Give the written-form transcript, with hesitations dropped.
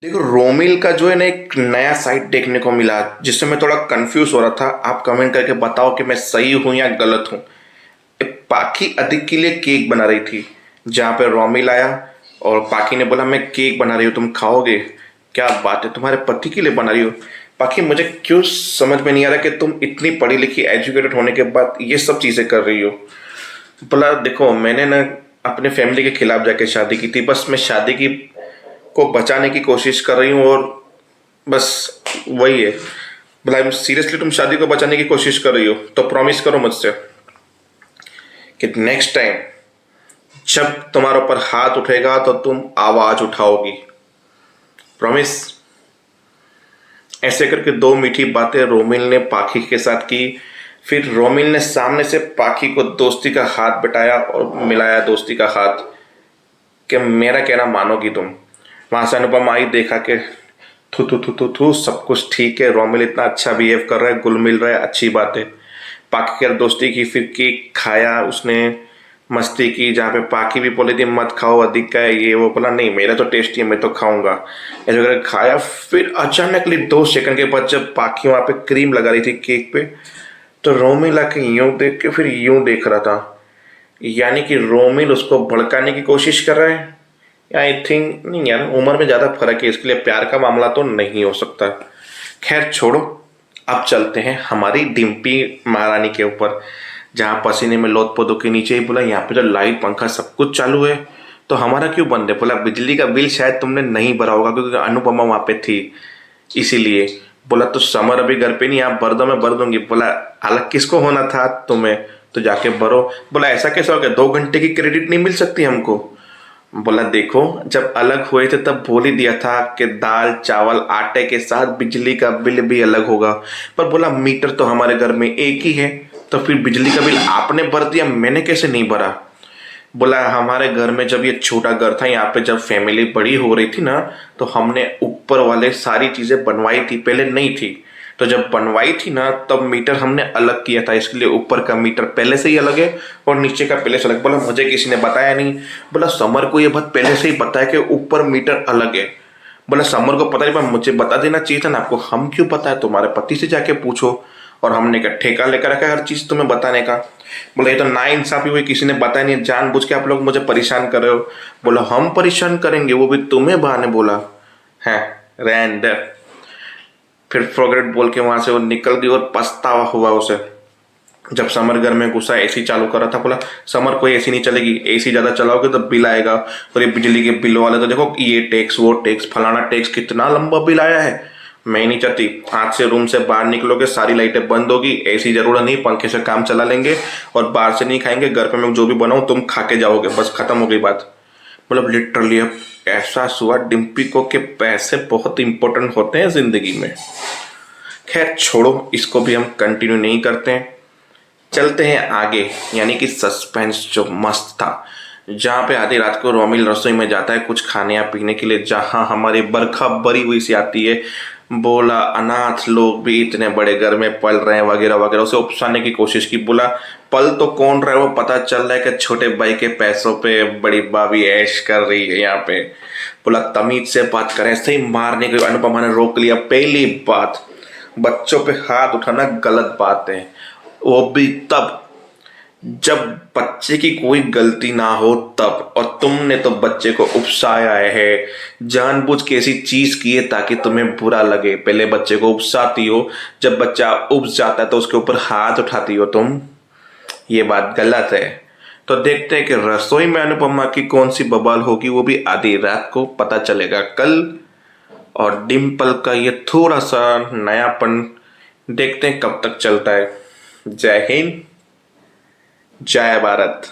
देखो, रोमिल का जो है ना एक नया साइट देखने को मिला जिससे मैं थोड़ा कंफ्यूज हो रहा था। आप कमेंट करके बताओ कि मैं सही हूं या गलत हूं। पाखी अधिक के लिए केक बना रही थी, जहाँ पे रोमिल आया और पाखी ने बोला मैं केक बना रही हूँ, तुम खाओगे? क्या बात है, तुम्हारे पति के लिए बना रही हो? पाखी, मुझे क्यों समझ में नहीं आ रहा कि तुम इतनी पढ़ी लिखी एजुकेटेड होने के बाद ये सब चीजें कर रही हो। बोला देखो, मैंने ना अपने फैमिली के खिलाफ जाके शादी की थी, बस मैं शादी की को बचाने की कोशिश कर रही हूँ और बस वही है। बोला सीरियसली तुम शादी को बचाने की कोशिश कर रही हो तो प्रॉमिस करो मुझसे कि नेक्स्ट टाइम जब तुम्हारे ऊपर हाथ उठेगा तो तुम आवाज उठाओगी। प्रॉमिस? ऐसे करके दो मीठी बातें रोमिल ने पाखी के साथ की। फिर रोमिल ने सामने से पाखी को दोस्ती का हाथ बटाया और मिलाया दोस्ती का हाथ कि मेरा कहना मानोगी तुम। वहां से अनुपमा आई, देखा कि थू थू थू थू थू, सब कुछ ठीक है, रोमिल इतना अच्छा बिहेव कर रहा है, गुल मिल रहा है, अच्छी बात है। पाखी के साथ दोस्ती की, फिर केक खाया उसने, मस्ती की, जहाँ पे पाखी भी बोली थी मत खाओ अधिक का है ये वो, बोला नहीं मेरा तो टेस्टी है मैं तो खाऊंगा, ऐसे करके खाया। फिर अचानकली 2 सेकंड के बाद जब पाखी वहां पे क्रीम लगा रही थी केक पे, तो रोमिल आके यूं देख के फिर यूं देख रहा था। यानी कि रोमिल उसको भड़काने की कोशिश कर रहा है। आई थिंक नहीं यार, उम्र में ज्यादा फर्क है, इसके लिए प्यार का मामला तो नहीं हो सकता। खैर छोड़ो, अब चलते हैं हमारी डिम्पी महारानी के ऊपर, जहाँ पसीने में लोथपोथों के नीचे ही बोला यहाँ पे जो लाइट पंखा सब कुछ चालू है तो हमारा क्यों बंद है? बोला बिजली का बिल शायद तुमने नहीं भरा होगा क्योंकि अनुपमा वहां पे थी इसीलिए। बोला तो समर अभी घर पे नहीं, आप भर दो मैं भर दूंगी। बोला अलग किसको होना था तुम्हें, तो जाके भरो। बोला ऐसा कैसा हो गया, 2 घंटे की क्रेडिट नहीं मिल सकती हमको? बोला देखो, जब अलग हुए थे तब बोल ही दिया था कि दाल चावल आटे के साथ बिजली का बिल भी अलग होगा। पर बोला मीटर तो हमारे घर में एक ही है, तो फिर बिजली का बिल आपने भर दिया, मैंने कैसे नहीं भरा? बोला हमारे घर में जब ये छोटा घर था, यहाँ पे जब फैमिली बड़ी हो रही थी ना, तो हमने ऊपर वाले सारी चीजें बनवाई थी, पहले नहीं थी। तो जब बनवाई थी ना तब मीटर हमने अलग किया था, इसके लिए ऊपर का मीटर पहले से ही अलग है और नीचे का पहले से अलग। बोला मुझे किसी ने बताया नहीं। बोला समर को ये बात पहले से ही पता है कि ऊपर मीटर अलग है। बोला समर को पता नहीं, पर मुझे बता देना चाहिए था ना आपको। हम क्यों पता है, तुम्हारे पति से जाके पूछो। और हमने क्या ठेका लेकर रखा है हर चीज तुम्हें बताने का? बोला ये तो ना इंसाफी हुई, किसी ने बताया नहीं, जानबूझ के आप लोग मुझे परेशान कर रहे हो। बोला हम परेशान करेंगे, वो भी तुम्हें बहाने बोला है। रैंड फिर फॉरगेट बोल के वहां से वो निकल गई और पछतावा हुआ उसे। जब समर घर में घुसा, एसी चालू करा था, बोला समर कोई एसी नहीं चलेगी, एसी ज्यादा चलाओगे तो बिल आएगा, और ये बिजली के बिल वाले तो देखो ये टैक्स वो टैक्स फलाना टैक्स, कितना लंबा बिल आया है। मैं नहीं चाहती, आज से रूम से बाहर निकलोगे सारी लाइटें बंद होगी, एसी जरूरत नहीं, पंखे से काम चला लेंगे और बाहर से नहीं खाएंगे, घर पे मैं जो भी बनाऊं तुम खा के जाओगे, बस खत्म हो गई बात। मतलब लिटरली अब एहसास हुआ डिम्पी को कि पैसे बहुत इंपॉर्टेंट होते हैं जिंदगी में। खैर छोड़ो, इसको भी हम कंटिन्यू नहीं करते हैं, चलते हैं आगे। यानी कि सस्पेंस जो मस्त था, जहाँ पे आधी रात को रोमिल रसोई में जाता है कुछ खाने या पीने के लिए, जहाँ हमारी बरखा बरी हुई सी आती है। बोला अनाथ लोग भी इतने बड़े घर में पल रहे हैं वगैरह वगैरह, उसे उकसाने की कोशिश की। बोला पल तो कौन रहा है, वो पता चल रहा है कि छोटे भाई के पैसों पे बड़ी भाभी ऐश कर रही है यहाँ पे। बोला तमीज से बात करें, ऐसे ही मारने की। अनुपमा ने रोक लिया। पहली बात, बच्चों पे हाथ उठाना गलत बात है, वो भी तब जब बच्चे की कोई गलती ना हो तब। और तुमने तो बच्चे को उकसाया है, जानबूझ के ऐसी चीज की है ताकि तुम्हें बुरा लगे। पहले बच्चे को उकसाती हो, जब बच्चा उबस जाता है तो उसके ऊपर हाथ उठाती हो तुम। ये बात गलत है। तो देखते हैं कि रसोई में अनुपमा की कौन सी बवाल होगी, वो भी आधी रात को पता चलेगा कल। और डिम्पल का ये थोड़ा सा नयापन देखते हैं कब तक चलता है। जय हिंद, जय भारत।